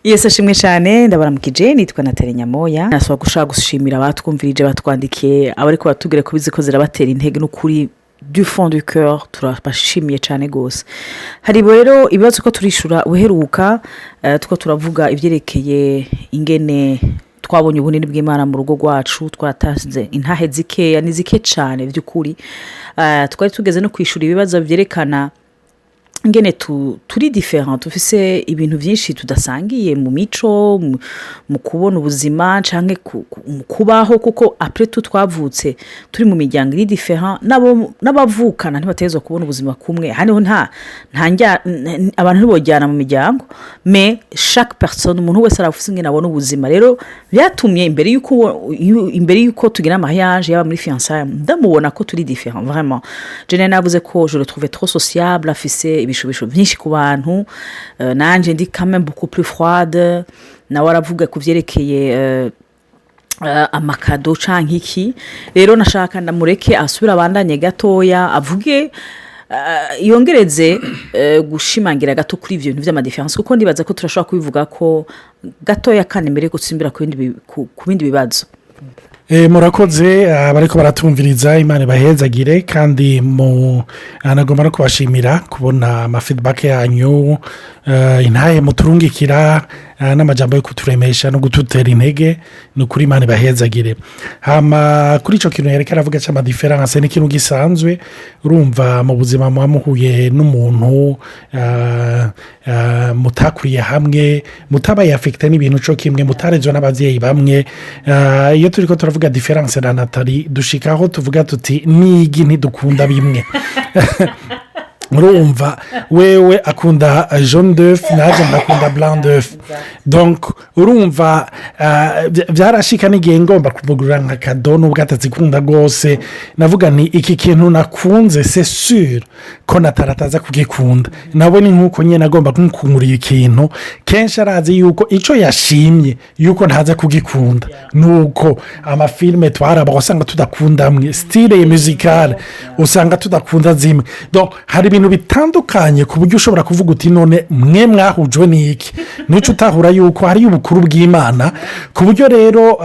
Yes ashimwe cyane ndabaramukije nitwa Nathalie Nyamoya nasaba gushaka gushimira abatwumvirije batwandikiye abariko batubwira ko biziko zirabatera intege n'ukuri du fond du cœur turabashimiye cyane gose. Hari rero ibibazo ko turishura uheruka tuko turavuga ivyerekeye ingene twabonye ubunini bw'Imana mu rugo rwacu twataze intahe zikeya nizike cyane by'ukuri twari tugeze no kwishura ibibazo byerekana ngene turi different tufise ibintu byinshi tudasangiye mu mico mu kubona ubuzima canke kubaho kuko après tout twavutse turi mu miryango iri different n'abavukana ntibatezwa kubona ubuzima kumwe haniho nta abantu ntibojyana mu miryango mais chaque personne umuntu wese arafise ngene abona ubuzima rero byatumye imbere yuko tugira mariage yaba muri fiançailles ndamubona ko turi different vraiment je navuze ko je le trouvais trop sociable afise ibishobisho byinshi ku bantu nanje ndi quand même beaucoup plus froide na waravuga ku vyerekeye amakado canke iki rero nashaka ndamureke asubira abandanye gatoya avuge yongereze gushimangira gato kuri ivyo bintu vy'ama difference kuko ndibaza ko turashobora kubivuga ko gatoya kandi mbere gutsimbira ku bindi bibazo. Murakoze bariko baratumviriza Imana bahezagire kandi anagomba no kubashimira kubona ama feedback yanyu intahe muturungikira n'amajambo yo kuturemesha no gututera intege no kuri Imana bahezagire. Hama kuri ico kintu yerekera avuga cyama difference ni kintu gisanzwe urumva mu buzima muhuye n'umuntu mutakuriye hamwe mutabaye affecté n'ibintu cyo kimwe mutarezwe n'abavyeyi bamwe iyo turiko turavuga difference na Nathalie dushikaho tuvuga tuti nigi ntidukunda bimwe urumva wewe akunda jaune d'œuf naje ndakunda blanc d'œuf donc urumva byarashika n'igihe ngomba kumugurira nka kado n'ubwo atazikunda gose navuga ni iki kintu nakunze c'est sûr ko natarataza kugikunda nabo ni nkuko nyene agomba kumukungurira ikintu kenshi arazi yuko ico yashimye yuko ntaza kugikunda nuko amafilme twaraba usanga tudakunda mwe style musicale usanga tudakunda zimwe donc hari ibintu bitandukanye ku buryo ushobora kuvuga uti none mwe mwahujwe n'iki n'icyo utahura yuko hari ubukuru bw'Imana ku buryo rero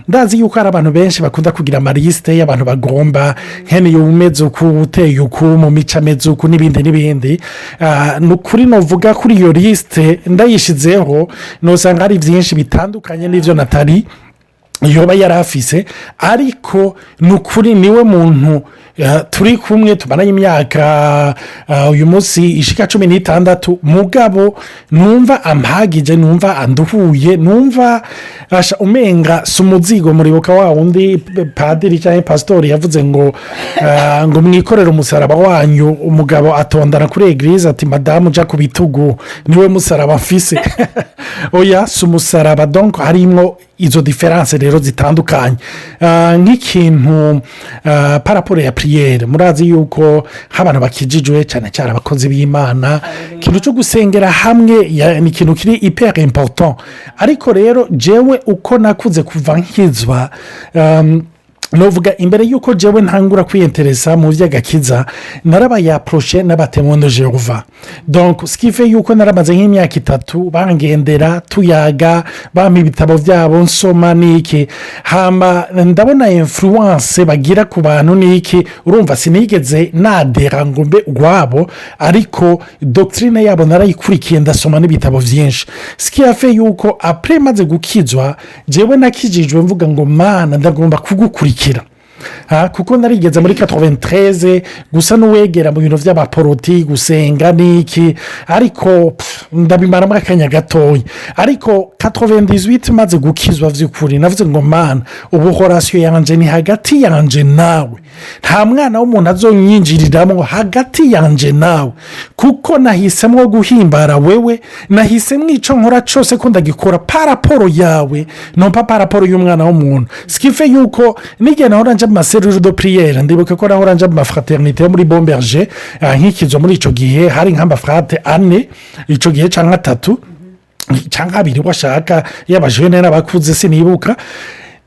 ndazi yuko hari abantu benshi bakunda kugira amaliste y'abantu bagomba nkene umeze uku uteye uku mu mico ameze uku n'ibindi n'ukuri novuga kuri iyo liste ndayishizeho nosanga hari byinshi bitandukanye n'ivyo Nathalie yoba yarafise ariko nukuri niwe muntu turi kumwe tumaranye imyaka uyu munsi ishika 16 mugabo numva ampagije numva anduhuye numva asha umenga sumuzigo muribuka wa undi padiri cyangwa pastori yavuze ngo mwikorera umusaraba wanyu umugabo atondana kuri eglise ati madamu ja kubitugu niwe musaraba mfise oya sumusaraba donc harimo izo difference rero zitandukanye nk'ikintu paraporo ya prière murazi yuko nk'abantu bakijijwe cyane cyane abakozi b'Imana ikintu cyo gusengera hamwe ni ikintu kiri hyper important ariko rero jewe uko nakuze kuva nkizwa novuga imbere yuko jewe ntangura kwiyinteresa mu vy'agakiza narabaye approché n'abatemono Jehova donc ce qui fait yuko naramaze nk'imyaka 3 bangendera tuyaga bampa ibitabo byabo nsoma niki hama ndabona influence bagira ku bantu niki urumva sinigeze nadera ngo mbe gwabo ariko doctrine yabo narayikurikiye ndasoma n'ibitabo vyinshi ce qui a fait yuko après maze gukizwa jewe nakijijwe mvuga ngo mana ndagomba kugukurikira kuko narigeze muri 93 gusa n'uwegera mu bintu by'abaporoti gusenga niki ariko ndabimaramo akanya gatoya ariko 98 maze gukizwa vy'ukuri navuze ngo mana ubuhorasyo yanje ni hagati yanje nawe nta mwana w'umuntu azonyinjiriramo hagati yanje nawe kuko nahisemo guhimbara wewe nahisemo ico nkora cyose ko ndagikora paraporo yawe non pas paraporo y'umwana w'umuntu ce qui fait yuko nige nahora nje ma serure de prière ndibuka ko nahora nje ma fraternité muri Bomberger nkikizo muri ico gihe hari nk'amba frate ane ico gihe canka 3 canka 2 washaka y'abajene n'abakuze sinibuka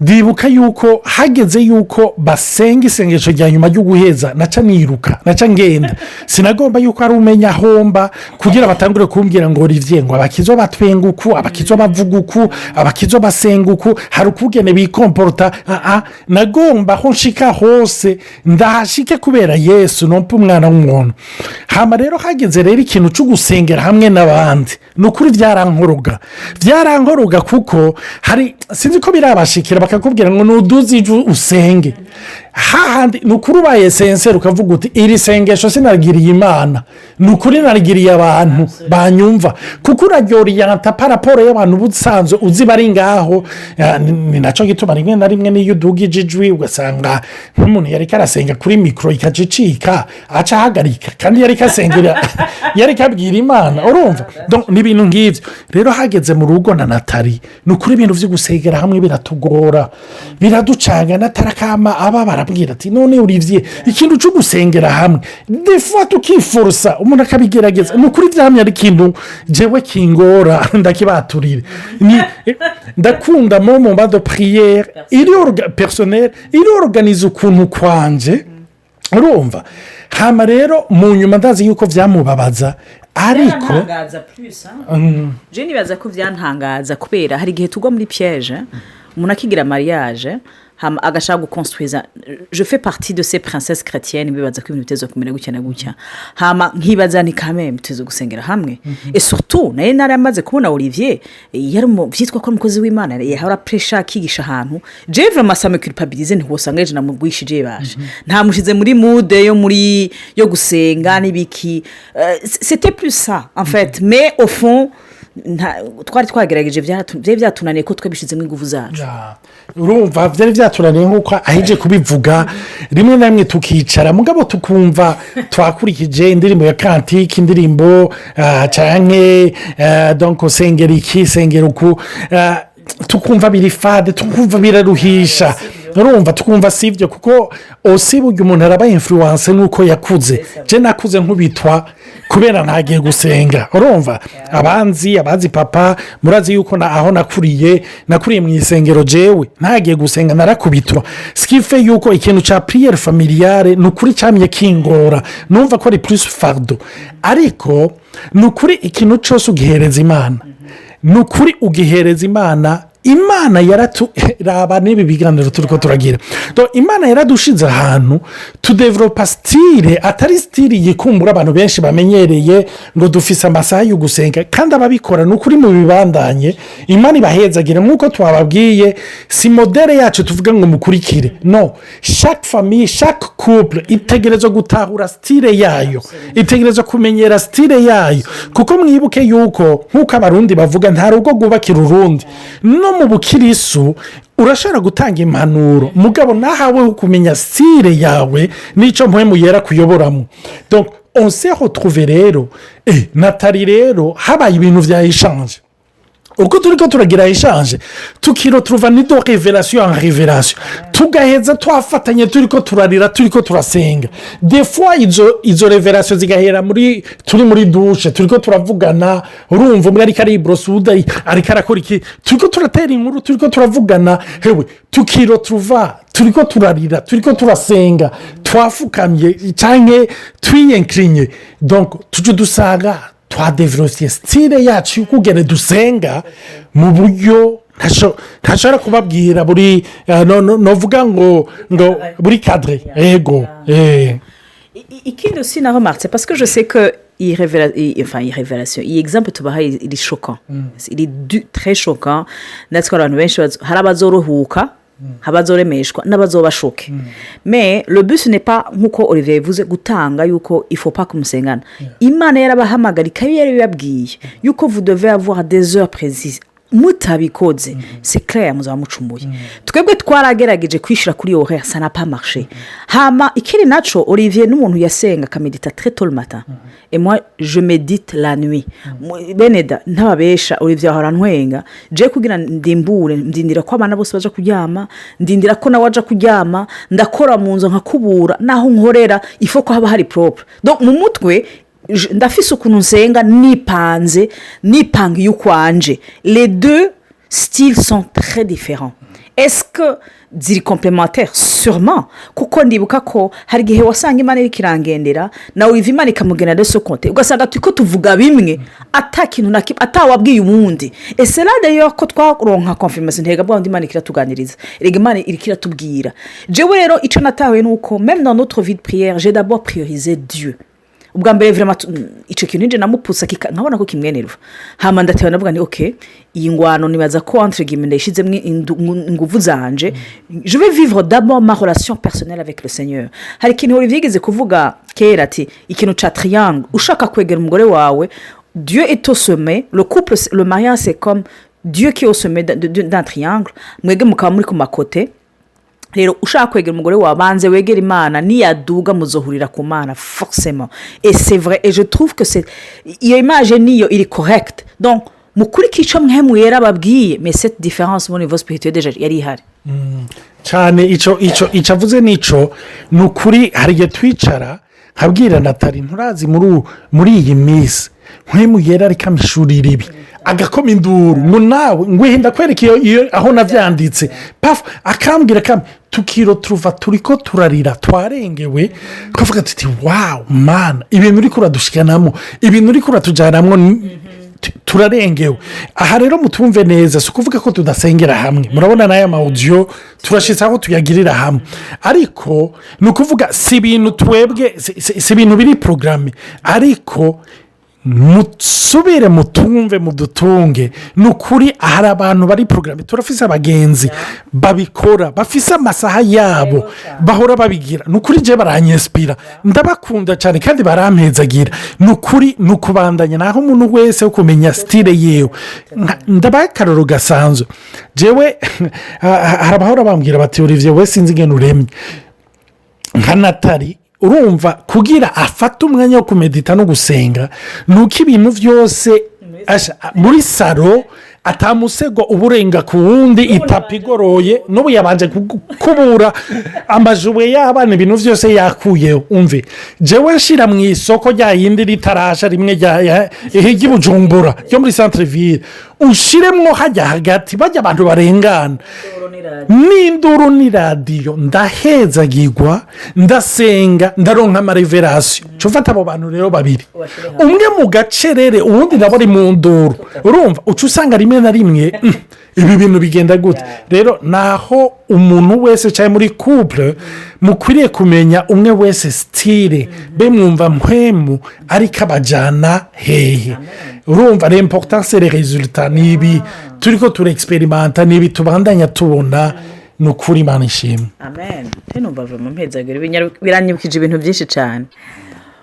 ndibuka yuko hageze yuko basenga isengesho rya nyuma ryo guheza naca niruka naca ngenda sinagomba yuko ari umenya homba kugira batangure kumbwira ngo Olivier ngo abakizo batwenga uku abakizo bavuga uku abakizo basenga uku hari ukugene bikomporta nagomba aho nshika hose ndahashike kubera Yesu nompa umwana w'umuntu. Hama rero hageze rero ikintu cyo gusengera hamwe n'abandi nukuri byarankoroga kuko hari sinzi ko birabashikira bakakubwira ngo nuduze iju usenge hahandi nukuri ubaye senseri ukavuga uti iri sengesho sinarigiriye Imana nukuri narigiriye abantu banyumva kuko uraryorianta paraporo y'abantu busanzwe uzi bari ngaho ni naco gituma rimwe na rimwe niyo udugije ijwi ugasanga nk'umuntu yari karasenga kuri mikro ikacicika aca hagarika kandi yari kasengera yari kabwira Imana urumva donc ni ibintu ngivyo rero hageze mu rugo na Natali nukuri ibintu vyo gusengera hamwe biratugora biraducanga natarakama aba barabwira ati none Olivier ikintu cyo gusengera hamwe defa tukiforosa umuntu akabigerageza nukuri byamye ari ikintu jewe kingora ndakibaturire ndakunda mu moment de prière personnel organize ukuntu kwanje urumva hama rero mu nyuma ndazi yuko byamubabaza ariko je nibaza ko byantangaza kubera hari igihe tugwa muri piège umuntu akigira mariage agashaka gukonstruiza je fais partie de ces princesses chrétiennes bibaza ko ibintu bitezo kumera gutya na gutya hama nkibaza ni kame bitezo gusengera hamwe et surtout naye naramaze kubona Olivier yari mu byitwa ko umukozi w'Imana yahora pressure akigisha ahantu je vraiment ça me culpabiliser ntibosanga eje namugwishije baje nta mushize muri mood yo gusenga nibiki c'était plus ça en fait mais au fond twari twagerageje byatunaniye ko twabishizemo ingufu zacu urumva byari byatunaniye nk'uko ahije kubivuga rimwe na rimwe tukicara mugabo tukumva twakurikije indirimbo ya kantike indirimbo canke donc sengera iki sengera uku tukumva birifade tukumva biraruhisha urumva tukumva sivyo kuko osibuye umuntu araba influence nuko yakuze je nakuze nkubitwa kubera ntagiye gusenga urumva abazi papa murazi yuko aho nakuriye mu isengero jewe ntagiye gusenga narakubitwa skife yuko ikintu ca prière familiale nukuri cyamye kingora numva ko ari plus fardo ariko nukuri ikintu cyose ugihereza Imana nukuri ugihereza Imana raba n'ibi biganiro turiko turagira donc Imana yaradushize ahantu tudevelopa style atari style yikumbura abantu benshi bamenyereye ngo dufise amasaha yo gusenga kandi ababikora nukuri mu bibandanye Imana ibahezagira nkuko twababwiye si modele yacu tuvuga ngo mukurikire no chaque famille chaque couple itegerezwa gutahura style yayo itegerezwa kumenyera style yayo kuko mwibuke yuko nkuko abarundi bavuga nta rugo rwubakira urundi no mu bukirisu urashobora gutanga impanuro mugabo nahawe kumenya style yawe nico mpwemu yera kuyoboramo donc on s'est retrouvé rero Natali rero habaye ibintu vyayishanje uko turiko turagira ishanje tukirotuva ni do révélation en révélation tugaheza twafatanye turiko turarira turiko turasenga des fois izo révélation zigahera turi muri douche turiko turavugana urumva umwe ari kari brosuda ari karakora iki turiko turatera inkuru turiko turavugana hewe tukirotuva turiko turarira turiko turasenga twafukamye canke twiyenkrinye donc tuje dusanga twadevelope style yacu y'ukugene dusenga mu buryo ntashobora kubabwira buri novuga ngo buri cadre ego ikindi aussi na remarque parce que je sais que révélation iyi exemple tubahaye iri choquant iri très choquant natwe abantu benshi hari abazorohuka habazoremeshwa n'abazobashoke mais le but n'est pas nkuko Olivier yavuze gutanga yuko il faut pas kumusengana Imana yarabahamagarika yari yabwiye yuko vous devez avoir des heures précises mutabikoze c'est clair muzaba mucumuye twebwe twaragerageje kwishira kuri horaire ça n'a pas marché hama ikiri naco Olivier n'umuntu yasenga kamedita très tôt le matin et moi je médite la nuit beneda ntababesha Olivier ahora ntwenga je kugira ndindira ko abana bose baje kuryama ndindira ko nawe aje kuryama ndakora mu nzo nkakubura naho nkorera il faut ko haba hari propre donc mu mutwe ndafise ukuntu nsenga nipanga y'ukwanje les deux styles sont très différents. Est-ce que ziri complémentaire sûrement kuko ndibuka ko hari igihe wasanga imana iri kirangendera nawe uyiva imana ikamugenera de sokonte ugasanga turi ko tuvuga bimwe atakintu na kimwe atawabwiye uwundi ese d'ailleurs ko twaronka confirmation ntega bwa imana ikiratuganiriza rega imana iri kiratubwira jewe rero ico natawe nuko même dans notre vie de prière j'ai d'abord priorisé Dieu ubwa mbere vraiment ico kintu nje namupusa nkabona ko kimwenerwa hama ndatewe navuga ni okay iyi ngwano nibaza ko entre guillemets ndashizemwe inguvu zanje je vais vivre d'abord ma relation personnelle avec le Seigneur hari kintu Olivier yigeze kuvuga kera ati ikintu ca triangle ushaka kwegera umugore wawe Dieu est au sommet le couple le mariage c'est comme Dieu qui est au sommet d'un triangle mwege mukaba muri ku makote rero ushaka kwegera umugore wabanze wegera imana niyaduga muzohurira ku mana forcément et c'est vrai et je trouve que c'est iyo image niyo iri correct donc mukuri kico mwemu yera babwiye mais cette différence au niveau spirituel déjà yari ihari cyane ico avuze nico nukuri hari igihe twicara nkabwira Natali nturazi muri iyi minsi mwemu yera ariko amishurira ibi agakoma induru ngo nawe ngwenda kwereka iyo aho navyanditse paf akambwira tukiro turuva turiko turarira twarengewe twavuga tuti wow man ibintu uri kuradushikanamo ibintu uri kuratujanamwo turarengewe aha rero mutumve neza si ukuvuga ko tudasengera hamwe murabona n'aya maudio turashitse aho tuyagirira hamwe ariko ni ukuvuga si ibintu twebwe si ibintu biri programme ariko musubire mutumve mudutunge ni ukuri hari abantu bari porogaramu turafise abagenzi babikora bafise amasaha yabo bahora babigira ni ukuri je baranyespira ndabakunda cyane kandi barampezagira ni ukuri ni ukubandanya naho umuntu wese wo kumenya style yewe ndabaye akaroro gasanzwe jewe hari abahora bambwira bati Olivier we sinzi ingene uremye nka Natali urumva kugira afata umwanya wo kumedita no gusenga nuko ibintu byose muri saro atamusego uburenga ku wundi itapi igoroye n'ubu yabanje kubura amajuwe y'abana ibintu byose yakuyeho umve jewe nshira mu isoko rya yindi ritarasha rimwe rya Bujumbura ryo muri centre ville ushiremwo hajya hagati bajya abantu barengana n'induru ni radiyo ndahezagirwa ndasenga ndaronka amareverasiyo cufata abo bantu rero babiri umwe mu gacerere uwundi nabo ari mu nduru urumva uca usanga rimwe na rimwe ibi bintu bigenda gute rero naho umuntu wese cyane muri couple mukwiriye kumenya umwe wese style be mwumva mpwemu ariko abajana hehe urumva l'important c'est les résultats nibi turiko turexperimenta nibi tubandanya tubona nukuri Imana ishimwe amen teno bava mu mpezagiro biranyibukije ibintu byinshi cyane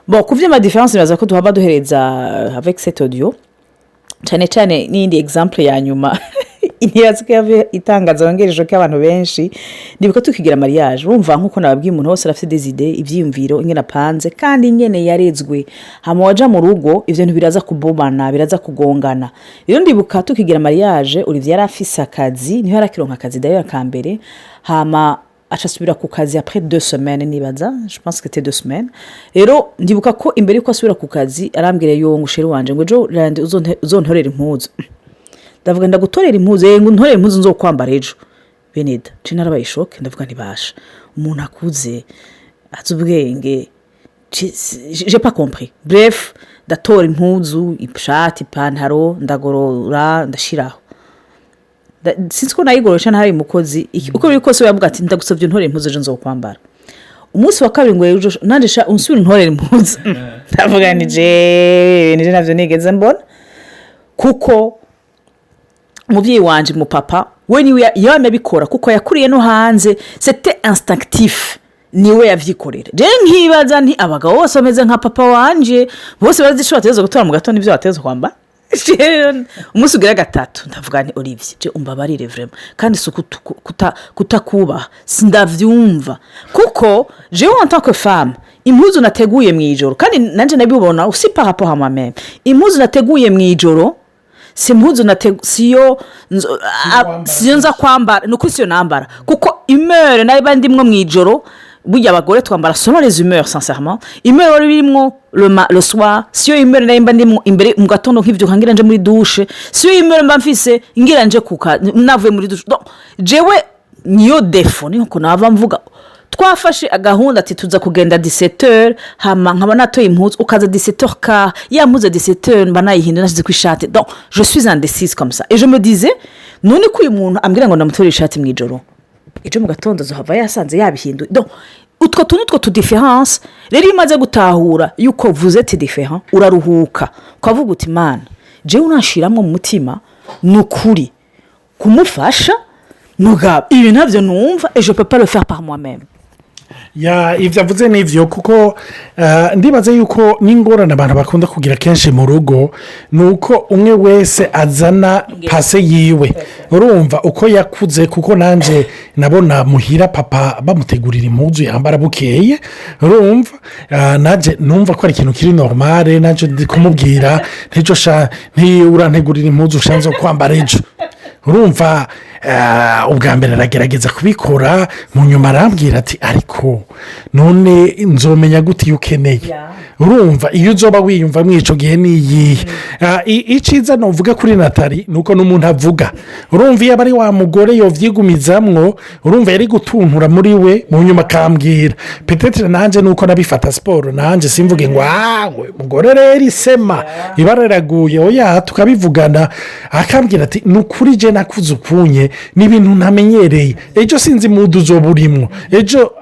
bon kuvye ma différence baza ko tuhaba duhereza avec cet audio cyane n'indi exemple ya nyuma iniyazi ko yave itangaza wangereje ko abantu benshi ndibuka tukigira mariage urumva nkuko nababwiye umuntu wose arafite des idées ivyiyumviro ingena panze kandi ingene yarezwe hama waja mu rugo ivyo bintu biraza kubomana biraza kugongana rero ndibuka tukigira mariage Olivier yarafise akazi niho yarakironka akazi d'ailleurs ka mbere hama acasubira ku kazi après 2 semaines nibaza je pense que c'était 2 semaines rero ndibuka ko imbere ko asubira ku kazi arambwira yo ngusheri wanje ngo jo rande uzontorera impuzu ndavuga ndagutorera impuzu ngo ntorere impuzu nzokwambara ejo beneda je narabayishoke ndavuga ntibasha umuntu akuze azubwenge j'ai pas compris bref ndatora impuzu ishati ipantaro ndagorora ndashiraho sinzi ko nayigorosha ntari mukozi uko biri kose yavuga ati ndagusabye ntorere impuzu ejo nzokwambara umunsi wa kabiri ngo ejo nandisha unsubira ntorere impuzu ndavuga nije navyo nigeze mbona kuko umubyeyi wanje mu papa we niwe yamabikora kuko yakuriye no hanze c'était instinctif niwe yavyikorera je nkibaza nti abagabo bose bameze nka papa wanje bose bazishobora tezo gutora mu gatondo ivyo batezo kwamba umunsi ugira gatatu ndavuga nti Olivier je umbabarire vraiment kandi suku kutakuba sindavyumva kuko je en tant que femme impuzu nateguye mu ijoro kandi nanje nabibona aussi par rapport à moi-même impuzu nateguye mu ijoro simpuzu siyo nza kwambara nuko siyo nambara kuko imere nayo bandimwe mu ijoro burya abagore twambara selon les humeurs sincèrement humeur wari birimo le soir si yo humeur nayo mba ndimo imbere mu gatondo nk'ivyuka ngira nje muri douche si yo humeur mba mfise ngira nje kuka navuye muri douche donc jewe niyo defo niko nava mvuga twafashe agahunda ati tuza kugenda 17h hama nkaba natoye impuzu ukaza 17h ka ya mpuzu 17h mba nayihinduye nasize ku ishati donc je suis indécise comme ça et je me disais none ko uyu muntu ambwira ngo ndamutore ishati mu ijoro ejo mu gatondo zohava yasanze yabihinduye donc utwo tuntu two différence rero imaze gutahura yuko vous êtes différent uraruhuka ukavuga uti mana jewe unashiramwe mu mutima nukuri kumufasha mugabo ibi ntabyo numva et je peux pas le faire par moi-même. ibyo avuze n'ibyo kuko ndibaze yuko n'ingorane abantu bakunda kugira kenshi mu rugo ni uko umwe wese azana pase yiwe urumva uko yakuze kuko nanjye nabona muhira papa bamutegurira impuzu yambara bukeye urumva nanjye numva ko ari ikintu kiri normale nanjye ndi kumubwira ntiurantegurira impuzu ushanze kwambara ejo urumva ubwa mbere aragerageza kubikora mu nyuma arambwira ati ariko none nzomenya gute iyo ukeneye urumva iyo uzoba wiyumva mw'icyo gihe n'iyihe icyiza nuvuga kuri Nathalie ni uko n'umuntu avuga urumva iyo aba ari wa mugore yovyigumizamwo urumva yari gutuntura muri we mu nyuma akambwira petetre nanjye nuko nabifata siporo nanjye simvuge ngo mugore rero isema ibara riraguye oya tukabivugana akambwira ati ni ukuri je nakuze ukunye n'ibintu ntamenyereye ejo sinzi mudu uzoba urimo ejo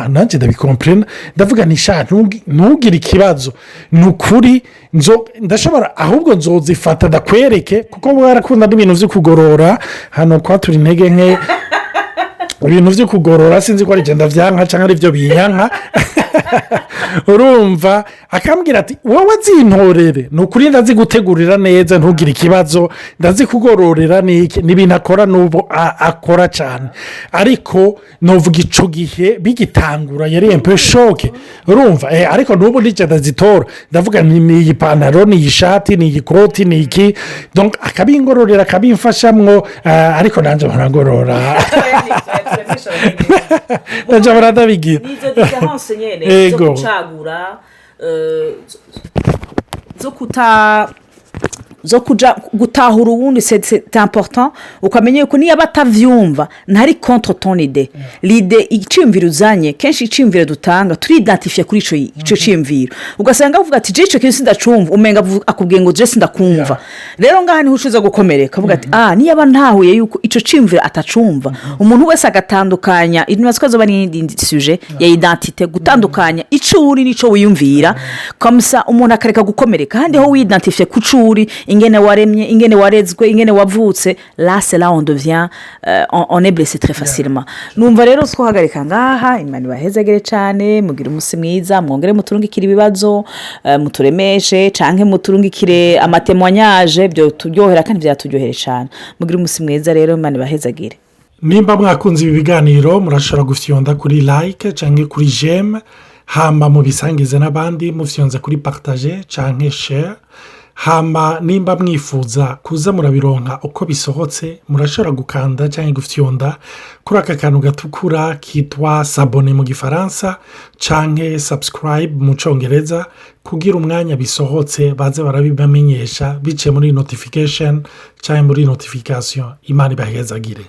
nanjye ndabikomprena ndavuga nisha ntugire ikibazo ni ukuri ndashobora ahubwo nzozifata ndakwereke kuko barakunda n'ibintu byo kugorora hano kwa turi intege nke ibintu byo kugorora sinzi ko ari igenda byanka cyangwa ari byo binyanka urumva akambwira ati wowe zintorere ni ukuri ndazigutegurira neza ntugire ikibazo ndazikugororera n'ibintu akora n'ubu akora cyane ariko nuvuga icyo gihe bigitangura yari empe shoke urumva ariko n'ubu n'icyo ndazitora ndavuga ni iyi pantaro ni iyi shati ni iyi koti ni iki akabingororera akabimfashamwo ariko nanjye baragorora nanjye baradabigira nizo diferanse nyene zo gucagura zo kuja gutahura ubundi c'est important ukamenya yuko niyo batavyumva ntari contre ton idée l'idée iciyumviro uzanye kenshi iciyumviro dutanga turidentifie kuri ico ciyumviro ugasanga uvuga ati je ico kintu sindacumva umenga akubwiye ngo je sindakumva rero ngaha niho ushize gukomereka uvuga ati niyo aba ntahuye yuko ico ciyumviro atacumva umuntu wese agatandukanya inyamaswa zo bari n'indi sujet ya identité gutandukanya icuri nico wiyumvira comme ça umuntu akareka gukomereka handi ho widentifie kucuri ingene waremye ingene warezwe ingene wavutse là c'est là on devient on est blessé très facilement numva rero twahagarika ngaha imana bahezagere cyane mugira umunsi mwiza mwongere muturungikire ibibazo muturemeshe canke muturungikire amatemonyage byo turyohera kandi byaturyohere cyane mugira umunsi mwiza rero imana bahezagire nimba mwakunze ibi biganiro murashobora gufyonda kuri like canke kuri j'aime hamba mubisangize n'abandi mufyonze kuri partager canke share hamba nimba mwifuza kuza murabironka uko bisohotse murashobora gukanda cyangwa gufyonda kuri aka kantu gatukura kitwa s'abonner mu gifaransa canke subscribe mu congereza kugira umwanya bisohotse baze barabibamenyesha bice muri notification cyangwa muri notification imana ibahezagire.